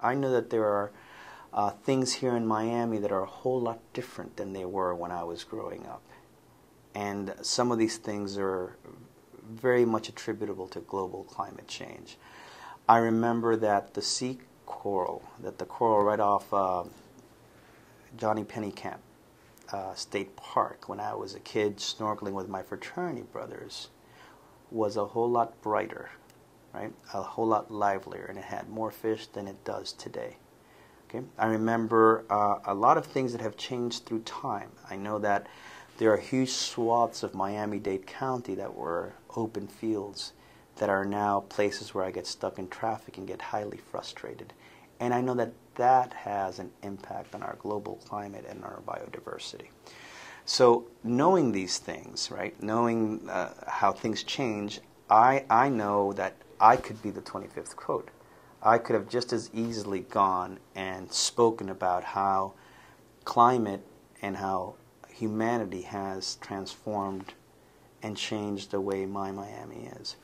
I know that there are things here in Miami that are a whole lot different than they were when I was growing up. And some of these things are very much attributable to global climate change. I remember that the sea coral, the coral right off Johnny Pennycamp State Park when I was a kid snorkeling with my fraternity brothers, was a whole lot brighter, right? A whole lot livelier, and it had more fish than it does today. Okay? I remember a lot of things that have changed through time. I know that there are huge swaths of Miami-Dade County that were open fields that are now places where I get stuck in traffic and get highly frustrated. And I know that that has an impact on our global climate and our biodiversity. So knowing these things, right, knowing how things change, I know that I could be the 25th quote. I could have just as easily gone and spoken about how climate and how humanity has transformed and changed the way my Miami is.